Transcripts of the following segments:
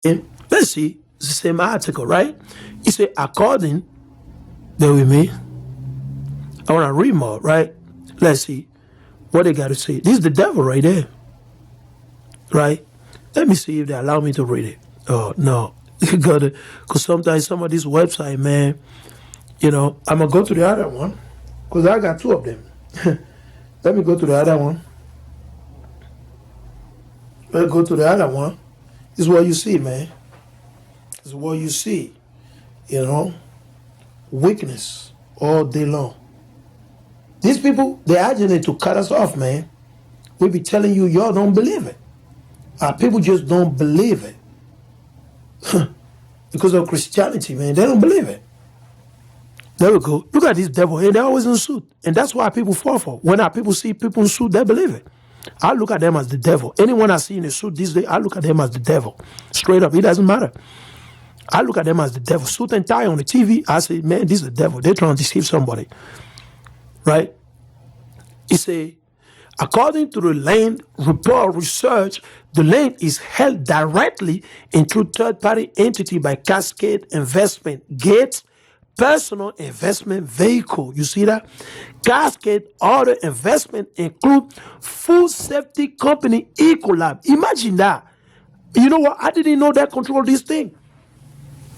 And let's see, it's the same article, right? He said, according, bear with me. I want to read more, right? Let's see what they got to say. This is the devil right there, right? Let me see if they allow me to read it. Oh, no. You got it. Because sometimes some of this website, man, I'm going to go to the other one because I got two of them. Let me go to the other one. Let's go to the other one. This is what you see, man. This is what you see. Weakness all day long. These people, they're agitating to cut us off, man. We be telling you, y'all don't believe it. Our people just don't believe it. Because of Christianity, man. They don't believe it. There we go. Look at this devil. And they're always in suit. And that's why people fall for. When our people see people in suit, they believe it. I look at them as the devil. Anyone I see in a suit this day, I look at them as the devil. Straight up. It doesn't matter. I look at them as the devil. Suit and tie on the TV, I say, man, this is the devil. They're trying to deceive somebody. Right? He say, according to the land report research, the land is held directly and through third-party entity by Cascade Investment, Gates Personal Investment Vehicle. You see that? Cascade Other Investment include Food Safety Company Ecolab. Imagine that. You know what? I didn't know that control this thing.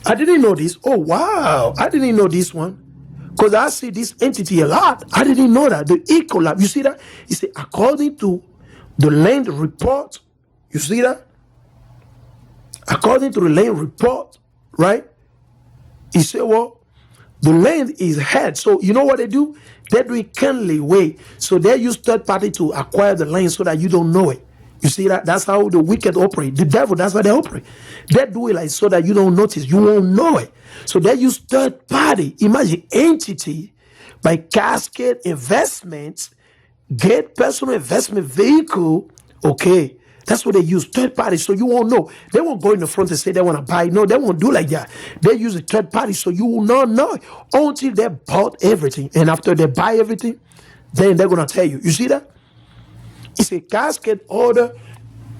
I didn't know this. Oh, wow. I didn't know this one. Because I see this entity a lot. I didn't know that. The Ecolab. You see that? He said, according to the land report, you see that? According to the land report, right? He said, well, the land is held. So you know what they do? They do it kindly way. So they use third party to acquire the land so that you don't know it. You see that? That's how the wicked operate. The devil, that's how they operate. They do it like so that you don't notice. You won't know it. So they use third party. Imagine entity by Cascade Investments, Get Personal Investment Vehicle. Okay. That's what they use, third party, so you won't know. They won't go in the front and say they want to buy. No, they won't do like that. They use a third party, so you will not know it until they bought everything. And after they buy everything, then they're going to tell you. You see that? It's a Cascade Other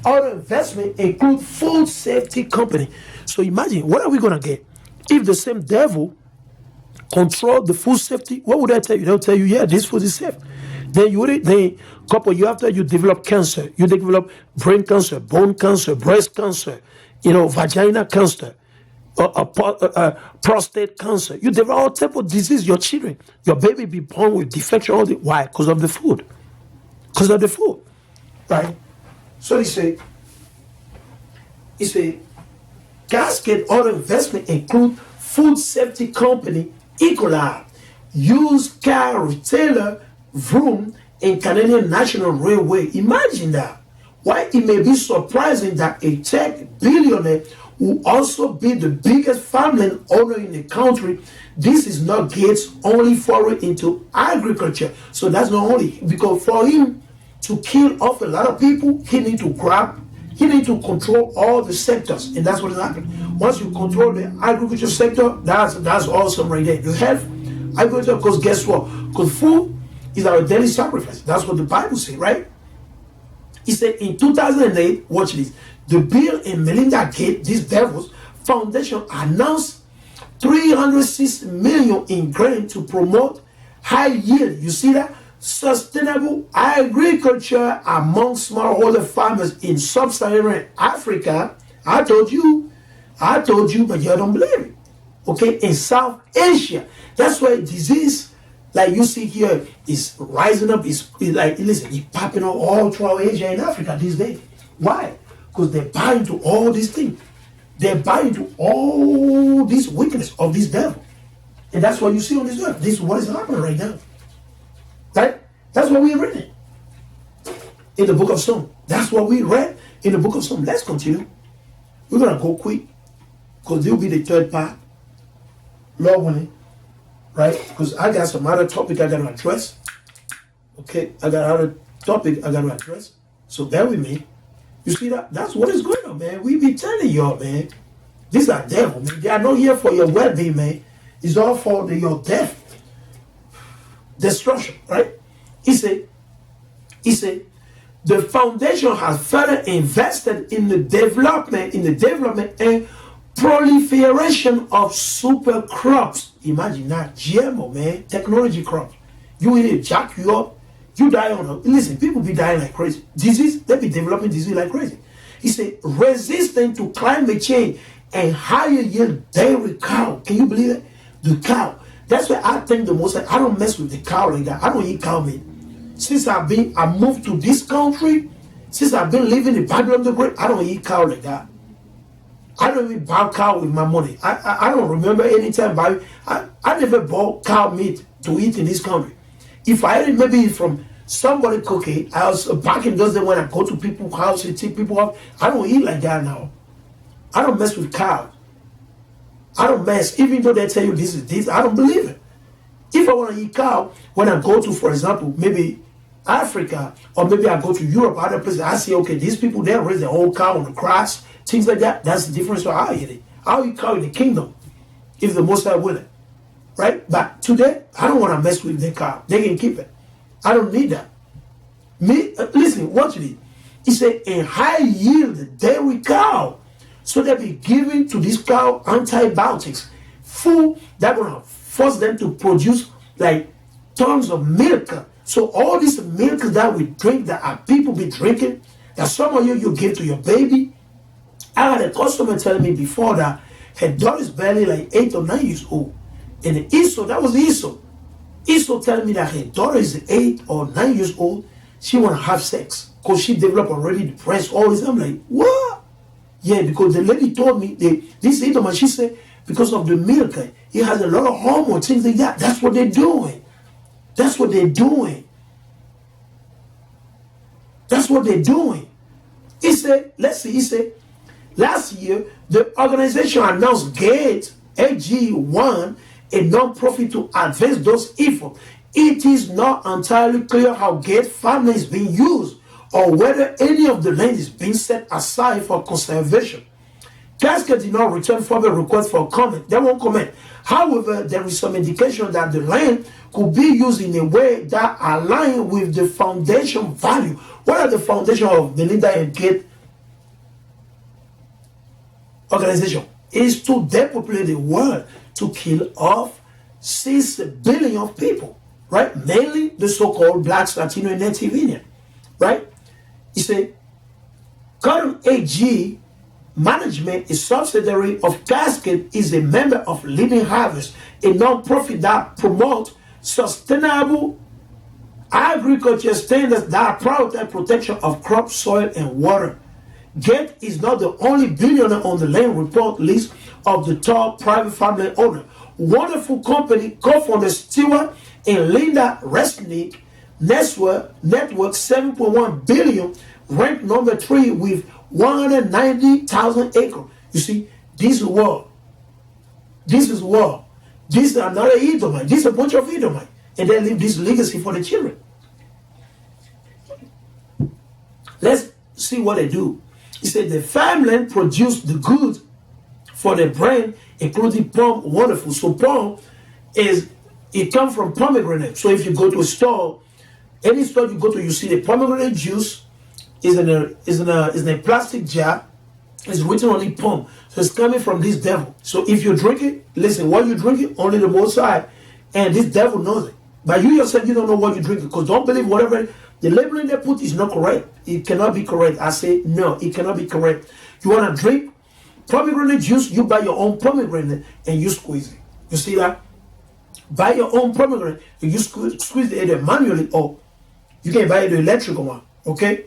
investment include Food Safety Company. So imagine, what are we going to get? If the same devil control the food safety, what would they tell you? They'll tell you, yeah, this food is safe. Then a couple years after you develop cancer, you develop brain cancer, bone cancer, breast cancer, vagina cancer, prostate cancer. You develop all type of disease. Your children, your baby be born with defection. Why? Because of the food. Because of the food, right? So he say, Cascade Other Investment include Food Safety Company, Ecolab, used car retailer, Vroom, and Canadian National Railway. Imagine that. Why it may be surprising that a tech billionaire will also be the biggest farmland owner in the country. This is not Gates' only foray into agriculture. So that's not only, because for him to kill off a lot of people, he need to control all the sectors, and that's what is happening. Once you control the agriculture sector, that's awesome right there. You have agriculture, because guess what? Because food is our daily sacrifice. That's what the Bible says, right? He said in 2008, watch this, the Bill and Melinda Gates, these devils, foundation announced $306 million in grant to promote high yield. You see that? Sustainable agriculture among smallholder farmers in sub-Saharan Africa. I told you, but you don't believe it. Okay, in South Asia, that's why disease, like you see here, is rising up. It's like, listen, it's popping up all throughout Asia and Africa these days. Why? Because they buy into all these things. They buy into all this weakness of this devil, and that's what you see on this earth. This is what is happening right now. Right? That's what we read in the book of Psalms. That's what we read in the book of Psalms. Let's continue. We're going to go quick because there will be the third part. Lord willing. Right? Because I got some other topic I got to address. Okay? I got another topic I got to address. So bear with me. You see that? That's what is going on, man. We be telling y'all, man. These are devil, man. They are not here for your well-being, man. It's all for your death. Destruction, right? He said, The foundation has further invested in the development, and proliferation of super crops. Imagine that, GMO, man, technology crops. You eat it, jack you up, you die on it. Listen, people be dying like crazy. Disease, they be developing disease like crazy. He said, resistant to climate change and higher yield dairy cow. Can you believe it? The cow. That's why I think the most, I don't mess with the cow like that. I don't eat cow meat. Since I moved to this country, since I've been living in Babylon the Great, I don't eat cow like that. I don't even buy cow with my money. I don't remember any time buying. I never bought cow meat to eat in this country. If I ate it, maybe from somebody cooking. I was back in those days when I go to people's house and take people off. I don't eat like that now. I don't mess with cows. I don't mess, even though they tell you this is this, I don't believe it. If I want to eat cow, when I go to, for example, maybe Africa, or maybe I go to Europe, other places, I say, okay, these people, they raise their whole cow on the grass, things like that. That's the difference. So I'll eat it. I'll eat cow in the kingdom, if the Most High will it. Right? But today, I don't want to mess with the cow. They can keep it. I don't need that. Listen, watch it. He said, a high yield dairy cow. So they be giving to this cow antibiotics, food that gonna force them to produce like tons of milk. So all this milk that we drink, that our people be drinking, that some of you give to your baby. I had a customer telling me before that her daughter is barely like 8 or 9 years old. And the Esau, that was the Esau. Esau telling me that her daughter is 8 or 9 years old. She want to have sex because she developed already the breast, all this. I'm like, what? Yeah, because the lady told me, this Edoman, she said, because of the milk, it has a lot of hormone, things like that. That's what they're doing. That's what they're doing. That's what they're doing. He said, let's see, he said, last year, the organization announced GATE, AG1, a non-profit to advance those efforts. It is not entirely clear how GATE farmland is being used or whether any of the land is being set aside for conservation. Cascade did not return further requests for comment. They won't comment. However, there is some indication that the land could be used in a way that aligns with the foundation value. What are the foundation of the Linda and Gate organization? Is to depopulate the world, to kill off 6 billion of people, right? Mainly the so-called blacks, Latino, and Native Indian, right? He said, current AG management is subsidiary of Cascade, is a member of Living Harvest, a non-profit that promotes sustainable agriculture standards that prioritize protection of crop, soil, and water. GATE is not the only billionaire on the land report list of the top private family owner. Wonderful company co-founder Stewart and Linda Resnick network 7.1 billion, ranked number 3 with 190,000 acres. You see, this is war. This is war. This is another Edomite. This is a bunch of Edomite. And they leave this legacy for the children. Let's see what they do. He said the farmland produced the goods for the brand, including palm. Wonderful. So palm it comes from pomegranate. So if you go to a store, any store you go to, you see the pomegranate juice is in a plastic jar. It's written on the palm. So it's coming from this devil. So if you drink it, listen, what you drink it, only the Most High, and this devil knows it. But you yourself, you don't know what you drink, because don't believe whatever the labeling they put is not correct. It cannot be correct. I say no, it cannot be correct. You want to drink pomegranate juice, you buy your own pomegranate and you squeeze it. You see that? Buy your own pomegranate and you squeeze it either manually, or you can buy the electrical one. Okay?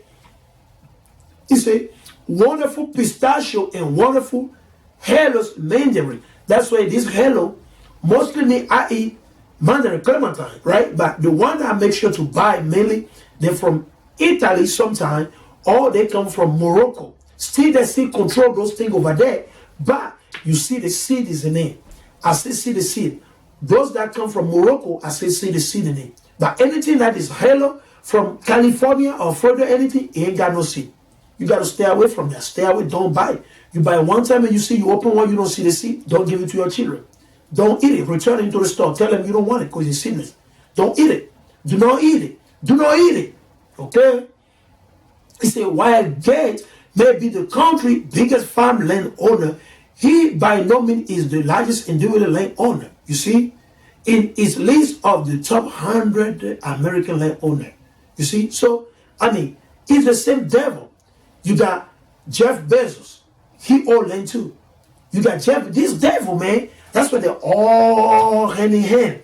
He say wonderful pistachio and wonderful Hello's mandarin. That's why this Hello mostly I eat mandarin clementine, right? But the one that I make sure to buy mainly, they're from Italy sometimes, or they come from Morocco. Still, they still control those things over there, but you see the seed is in it. I still see the seed. Those that come from Morocco, I still see the seed in it. But anything that is Hello from California or further anything, it ain't got no seed. You got to stay away from that. Stay away, don't buy it. You buy one time and you see, you open one, you don't see the seed, don't give it to your children. Don't eat it. Return it to the store. Tell them you don't want it because it's seedless. Don't eat it. Do not eat it. Do not eat it. Okay? He said, while Gates may be the country's biggest farmland owner, he by no means is the largest individual land owner. You see, in his list of the top 100 American land owner. You see, so I mean, it's the same devil. You got Jeff Bezos, he owns land too. You got this devil, man. That's why they're all hand in hand.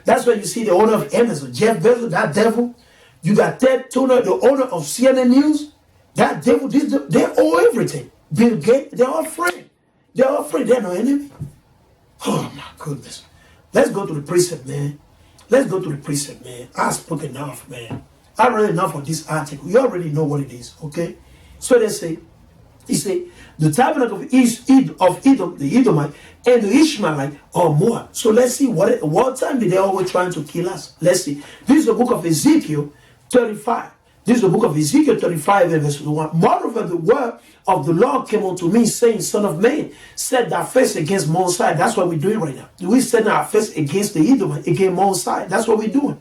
That's why you see the owner of Amazon, Jeff Bezos, that devil. You got Ted Turner, the owner of CNN News. That devil, they owe everything. Bill Gates, they're all friends. They're all friends. They're no enemy. Oh my goodness. Let's go to the precept, man. Let's go to the precept, man. I've spoken enough, man. I read enough of this article. You already know what it is, okay? So they say, he said, the tabernacle of Edom, the Edomite, and the Ishmaelite are more. So let's see, what time did they always trying to kill us? Let's see. This is the book of Ezekiel 35. This is the book of Ezekiel 35 and verse 1. Moreover, the word of the Lord came unto me, saying, Son of man, set thy face against Mount Sinai. That's what we're doing right now. We set our face against the Edomite, against Mount Sinai. That's what we're doing.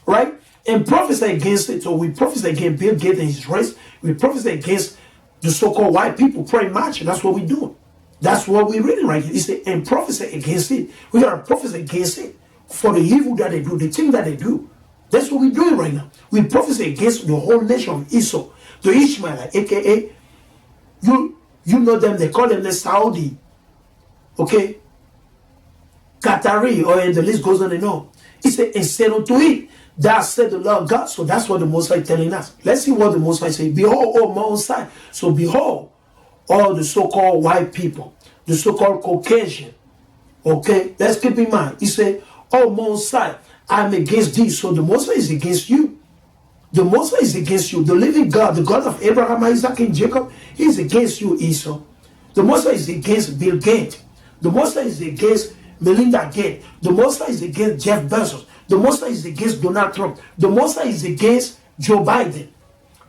Right? And prophesy against it. So we prophesy against Bill Gates and his race. We prophesy against the so-called white people praying march. That's what we're doing. That's what we're reading right here. He said, and prophesy against it. We got to prophesy against it for the evil that they do, the thing that they do. That's what we're doing right now. We prophesy against the whole nation of Esau, the Ishmaelite, aka, you know them, they call them the Saudi, okay, Qatari, and the list goes on and on. He said, and said unto it, thou said the Lord God. So that's what the Most High is telling us. Let's see what the Most High says. Behold, O Mount Sinai. So behold, all the so-called white people, the so-called Caucasian, okay, let's keep in mind. He said, O Mount Sinai, I'm against thee. So the Most High is against you. The Most High is against you. The living God, the God of Abraham, Isaac, and Jacob, he's against you, Esau. The Most High is against Bill Gates. The Most High is against Melinda Gates. The Most High is against Jeff Bezos. The Most High is against Donald Trump. The Most High is against Joe Biden.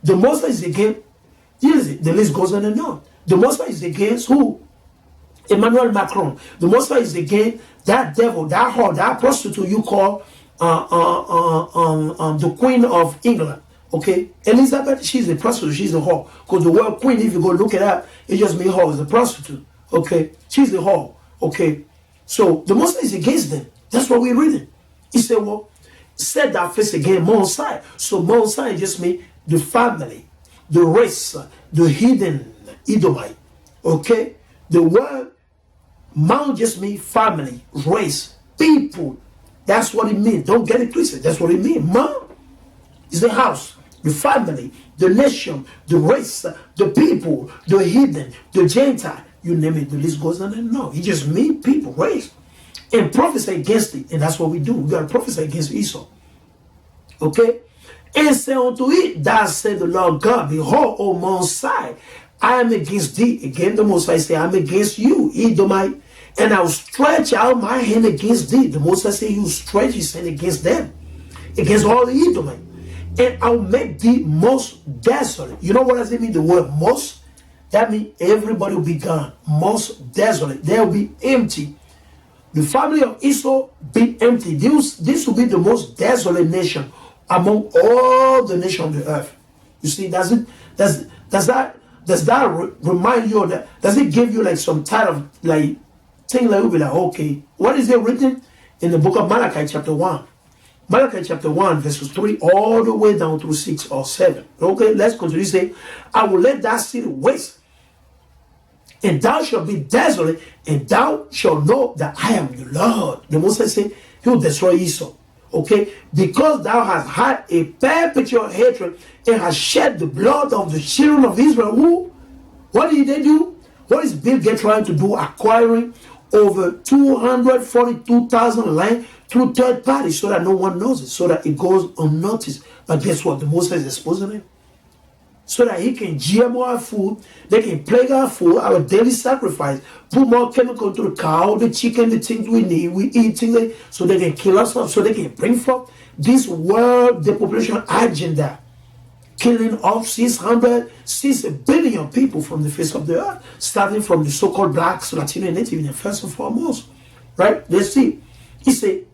The Most High is against, the list goes on and on. The Most High is against who? Emmanuel Macron. The Most High is against that devil, that whore, that prostitute you call the Queen of England. Okay, Elizabeth, she's a prostitute, she's a whore. Because the word queen, if you go look it up, it just means whore, is a prostitute. Okay, she's a whore. Okay, so the Most High is against them. That's what we're reading. He said, well, set that face again, Mount Sinai. So Mount Sinai just means the family, the race, the hidden Edomite. Okay, the word Mount just means family, race, people. That's what it means. Don't get it twisted. That's what it means. Mount is the house, the family, the nation, the race, the people, the hidden, the Gentile. You name it, the list goes on and on. It just means people, race. And prophesy against it. And that's what we do. We got to prophesy against Esau. Okay? And say unto it, thus said the Lord God, behold, O Mount Sinai, I am against thee. Again, the Most High say, I am against you, Edomite. And I will stretch out my hand against thee. The Most High say, you stretch his hand against them. Against all the Edomite. And I will make thee most desolate. You know what does it mean, the word most? That means everybody will be gone. Most desolate. They will be empty. The family of Esau be empty. This will be the most desolate nation among all the nations of the earth. You see, does that remind you of that? Does it give you like some type of like thing that will be like, okay, what is it written in the book of Malachi chapter 1? Malachi chapter 1 verses 3 all the way down to 6 or 7. Okay, let's continue. Say, I will let that city waste, and thou shalt be desolate, and thou shalt know that I am the Lord. The Most High said, he will destroy Esau. Okay, because thou hast had a perpetual hatred and hast shed the blood of the children of Israel. Who? What did they do? What is Bill Gates trying to do? Acquiring over 242,000 land through third parties so that no one knows it, so that it goes unnoticed. But guess what? The Most High is exposing it. So that he can GMO our food, they can plague our food, our daily sacrifice, put more chemical into the cow, the chicken, the things we need, we eat things, so they can kill us off, so they can bring forth this world depopulation agenda, killing off 6 billion people from the face of the earth, starting from the so-called blacks, Latino, and Native, first and foremost. Right? Let's see. He said,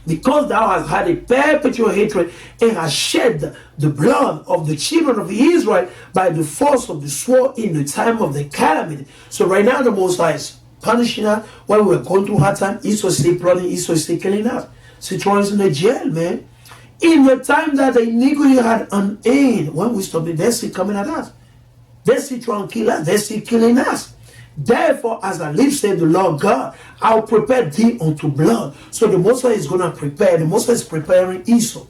because thou hast had a perpetual hatred and hast shed the blood of the children of Israel by the force of the sword in the time of the calamity. So right now the Most High is punishing us when we were going through hard time. Esau is still plotting, Esau is still killing us. So throwing us in the jail, man. In the time that the iniquity had an end, when we stopped it, they're still coming at us. They're still trying to kill us, they're still killing us. Therefore, as I live, said the Lord God, I'll prepare thee unto blood. So the Most High is going to prepare. The Most High is preparing Esau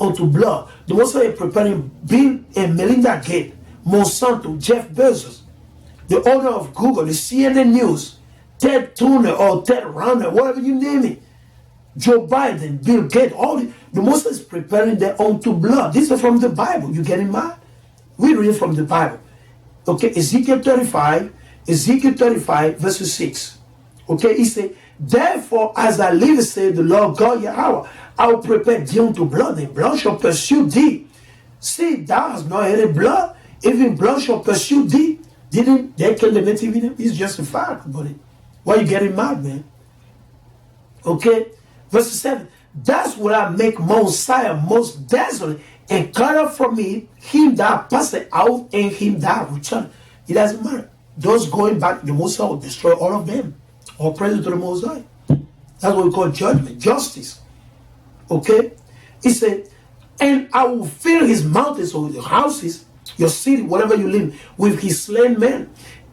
unto blood. The Most High is preparing Bill and Melinda Gates, Monsanto, Jeff Bezos, the owner of Google, the CNN News, Ted Turner or Ted Rauner, whatever you name it, Joe Biden, Bill Gates, all the Most High is preparing them unto blood. This is from the Bible. You getting mad? We read from the Bible. Okay, Ezekiel 35 verse 6. Okay, he said, therefore, as I live, said the Lord God Yahweh, I will prepare thee unto blood, and blood shall pursue thee. See, thou hast not hated blood, even blood shall pursue thee. Didn't they kill the native in him? It's just a fact, buddy. Why are you getting mad, man? Okay, verse 7. That's what I make Mount Zion most desolate, and cut off from me him that passeth out and him that returned. It doesn't matter. Those going back, the Most High will destroy all of them. All praise to the Most High. That's what we call judgment, justice. Okay? He said, and I will fill his mountains or your houses, your city, whatever you live, with his slain men.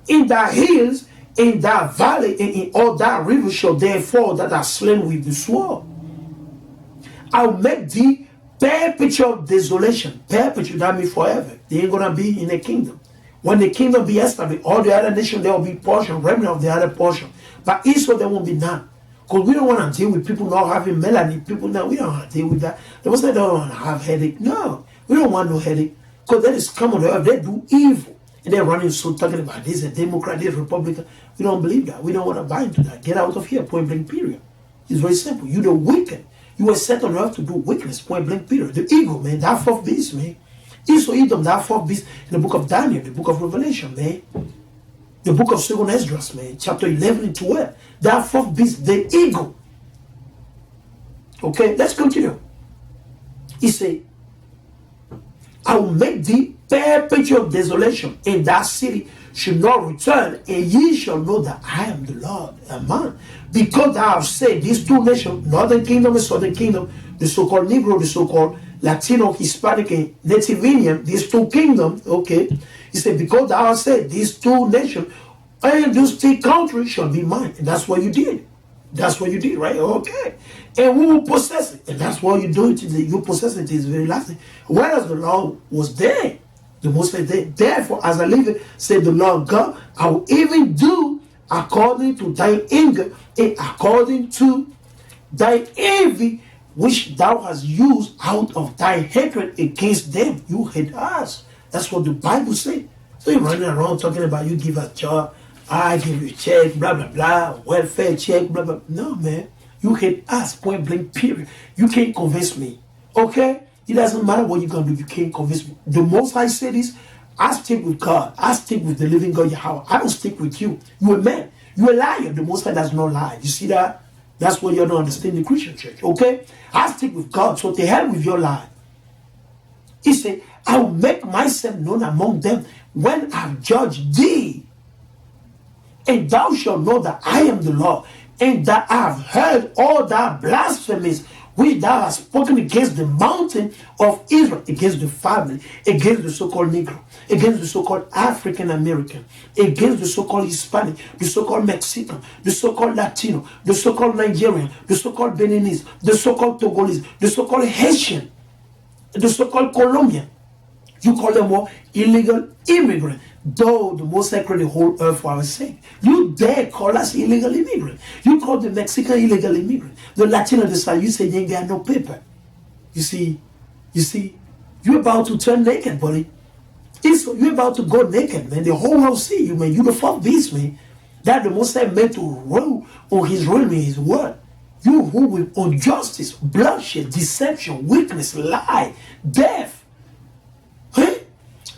In thy hills, in thy valley, and in all thy rivers shall there fall that are slain with the sword. I will make thee perpetual desolation. Perpetual, that means forever. They ain't gonna be in the kingdom. When the kingdom be established, all the other nations, there will be portion, remnant of the other portion. But Israel, there won't be none. Because we don't want to deal with people not having melanin. People now, we don't want to deal with that. They must say they don't want to have headache. No, we don't want no headache. Because that is common to earth. They do evil. And they're running so talking about this, a Democrat, this, Republican. We don't believe that. We don't want to buy into that. Get out of here, point blank, period. It's very simple. You're the wicked. You were set on earth to do wickedness, point blank, period. The ego, man, that fourth beast, man. Esau, Edom, that fourth beast in the book of Daniel, the book of Revelation, man. The book of 2nd Esdras, man, chapter 11 and 12. That fourth beast, the ego. Okay, let's continue. He said, I will make thee perpetual desolation, and that city should not return, and ye shall know that I am the Lord. Amen. Because thou hast said, these two nations, northern kingdom and southern kingdom, the so-called Negro, the so-called Latino, Hispanic, and Native Indian, these two kingdoms, okay. He said, because thou hast said, these two nations and these three countries shall be mine. And that's what you did. That's what you did, right? Okay. And we will possess it. And that's what you do today. You possess it is very lasting. Whereas the law was there, the Most High there. Therefore, as I live, said the Lord God, I will even do according to thy anger and according to thy envy, which thou hast used out of thy hatred against them. You hate us. That's what the Bible says. So you're running around talking about you give a job, I give you a check, blah, blah, blah, welfare check, blah, blah. No, man. You hate us, point blank, period. You can't convince me. Okay? It doesn't matter what you're going to do. You can't convince me. The Most High said is, I stick with God. I stick with the living God, Yahweh. I don't stick with you. You're a man. You're a liar. The Most High does not lie. You see that? That's what you're not understanding the Christian church. Okay? I stick with God. So to hell with your lie. He said, I will make myself known among them when I've judged thee. And thou shalt know that I am the Lord, and that I have heard all thy blasphemies which thou hast spoken against the mountain of Israel, against the family, against the so-called Negro, against the so-called African American, against the so-called Hispanic, the so-called Mexican, the so-called Latino, the so-called Nigerian, the so-called Beninese, the so-called Togolese, the so-called Haitian, the so-called Colombian. You call them all illegal immigrants. Though the Most High created the whole earth for our sake. You dare call us illegal immigrants. You call the Mexican illegal immigrant. The Latino, the Spanish, you say they ain't got no paper. You see, you're about to turn naked, buddy. You're about to go naked, man. The whole world see you, man. You the fuck beast, man. That the Most High meant to rule on his realm in his word. You who with injustice, bloodshed, deception, weakness, lie, death.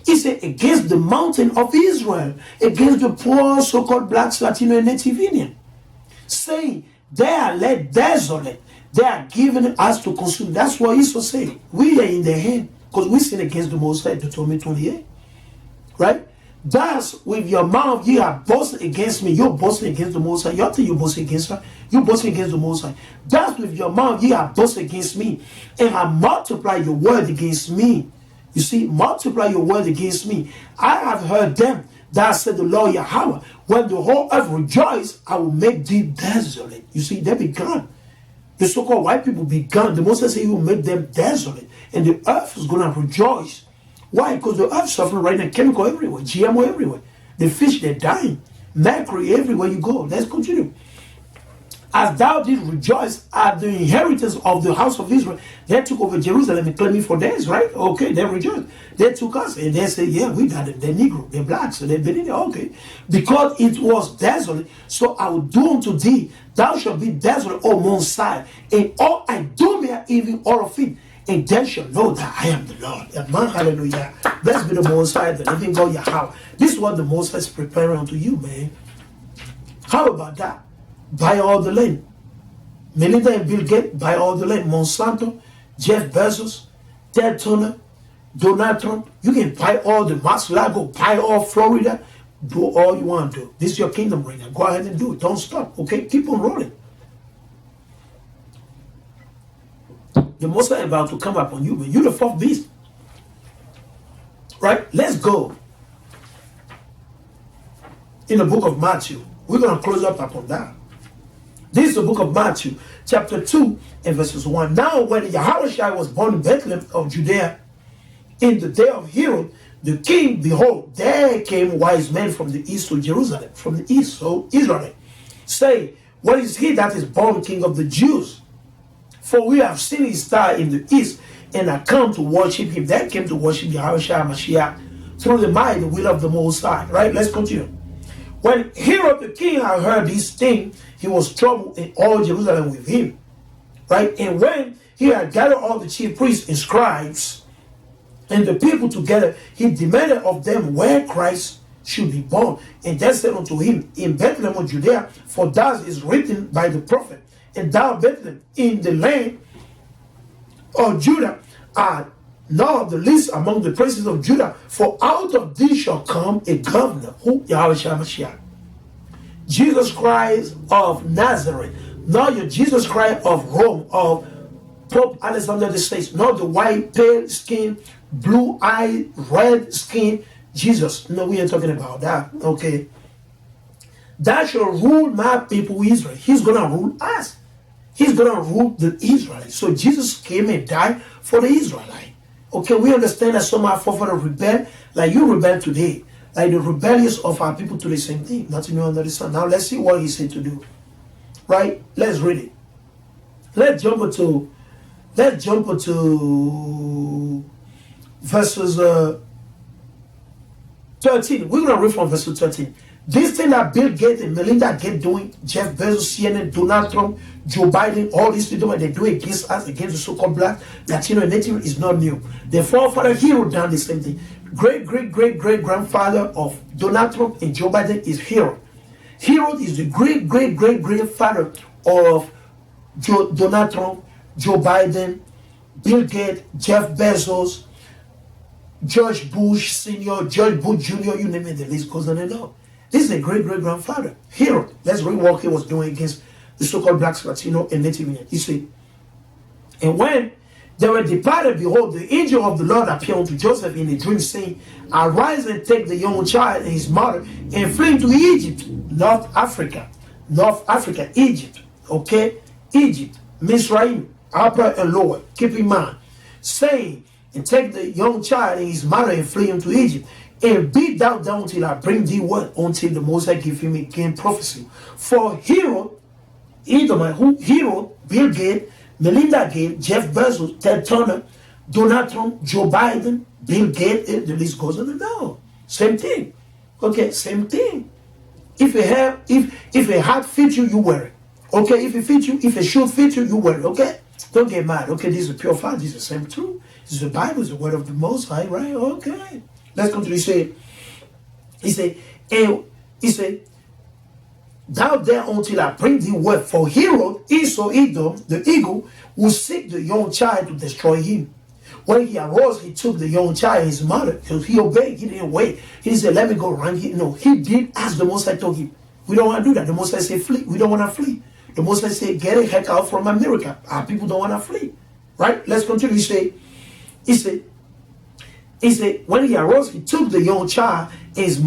He said, against the mountain of Israel, against the poor so-called blacks, Latino, and Native Indian, saying, they are led desolate, They are giving us to consume. That's what Esau said. We are in their hand because we sin against the Most High, Deuteronomy 28. Right? Thus, with your mouth, you are boasting against me. You're boasting against the Most High. You think you're boasting against her. You're boasting against the Most High. Thus, with your mouth, you are boasting against me. And I multiply your word against me. You see, multiply your word against me. I have heard them that said the Lord Yahweh. When the whole earth rejoice, I will make thee desolate. You see, they began. The so-called white people began. The Most High said he will make them desolate. And the earth is going to rejoice. Why? Because the earth is suffering right now. Chemical everywhere. GMO everywhere. The fish, they're dying. Mercury everywhere you go. Let's continue. As thou did rejoice at the inheritance of the house of Israel, they took over Jerusalem and claimed it for theirs, right? Okay, they rejoiced. They took us and they said, yeah, we got them. They're Negro, they're black, so they've been in there. Okay. Because it was desolate, so I will do unto thee, thou shalt be desolate on one side, and all I do may even all of it. And then shall know that I am the Lord. Amen. Hallelujah. Blessed be the Most High, the living God Yahweh. This is what the Most High is preparing unto you, man. How about that? Buy all the land. Melinda and Bill Gates buy all the land. Monsanto, Jeff Bezos, Ted Turner, Donald Trump. You can buy all the Mar-a-Lago, buy all Florida. Do all you want to do. This is your kingdom right now. Go ahead and do it. Don't stop. Okay? Keep on rolling. The Most High is about to come upon you, man. You're the fourth beast. Right? Let's go. In the book of Matthew. We're going to close up upon that. This is the book of Matthew, chapter 2, and verses 1. Now, when Yahushua was born in Bethlehem of Judea, in the day of Herod, the king, behold, there came wise men from the east to Jerusalem, from the east, so Israel, say, what is he that is born king of the Jews? For we have seen his star in the east, and are come to worship him. They came to worship Yahushua Mashiach through the might, the will of the Most High. Right? Let's continue. When Herod the king had heard this thing, he was troubled, in all Jerusalem with him. Right? And when he had gathered all the chief priests and scribes and the people together, he demanded of them where Christ should be born. And they said unto him, in Bethlehem of Judea, for thus is written by the prophet, and thou Bethlehem in the land of Judah art not the least among the princes of Judah, for out of thee shall come a governor, who Yahushua Mashiach. Jesus Christ of Nazareth, not your Jesus Christ of Rome, of Pope Alexander the Sixth, not the white, pale skin, blue eye, red skin Jesus. No, we ain't talking about that. Okay. That shall rule my people Israel. He's gonna rule us. He's gonna rule the Israelites. So Jesus came and died for the Israelites. Okay, we understand that some of our forefathers rebel, like you rebel today. Like the rebellious of our people to the same thing. Nothing new under the sun. Now let's see what he said to do. Right? Let's read it. Let's jump into verses 13. We're gonna read from verse 13. This thing that Bill Gates and Melinda Gates doing, Jeff Bezos, CNN, Donald Trump, Joe Biden, all these people, what they do against us, against the so-called black, Latino, and Native is not new. The forefather Herod done the same thing. Great-great-great-great-grandfather of Donald Trump and Joe Biden is Herod. Herod is the great-great-great-grandfather of Donald Trump, Joe Biden, Bill Gates, Jeff Bezos, George Bush Sr., George Bush Jr., you name it, the list goes on and on. This is a great-great-grandfather, Herod. Let's read what he was doing against the so-called blacks, Latino, and Native Indian. You see, and when they were departed, behold, the angel of the Lord appeared unto Joseph in a dream, saying, arise and take the young child and his mother, and flee into Egypt, North Africa, Egypt, okay? Egypt, Mizraim, upper and lower, keep in mind, saying, and take the young child and his mother and flee into Egypt. And be thou down till I bring thee word, until the Most High give him again prophecy. For Herod, Herod, Bill Gates, Melinda Gates, Jeff Bezos, Ted Turner, Donald Trump, Joe Biden, Bill Gates, the list goes on and on. Same thing. Okay, same thing. If a hat fits you, you wear it. Okay, if it fits you, if a shoe fits you, you wear it. Okay? Don't get mad. Okay, this is pure fact. This is the same truth. This is the Bible, is the word of the Most High, right? Okay. Let's continue. He said, Thou there until I bring thee word. For Herod, Esau, Edom, the eagle, will seek the young child to destroy him. When he arose, he took the young child, his mother, because he obeyed, he didn't wait. He said, let me go run. He did as the Most High told him. We don't want to do that. The Most High said, flee. We don't want to flee. The Most High said, get the heck out from America. Our people don't want to flee. Right? Let's continue. He said, when he arose, he took the young child, his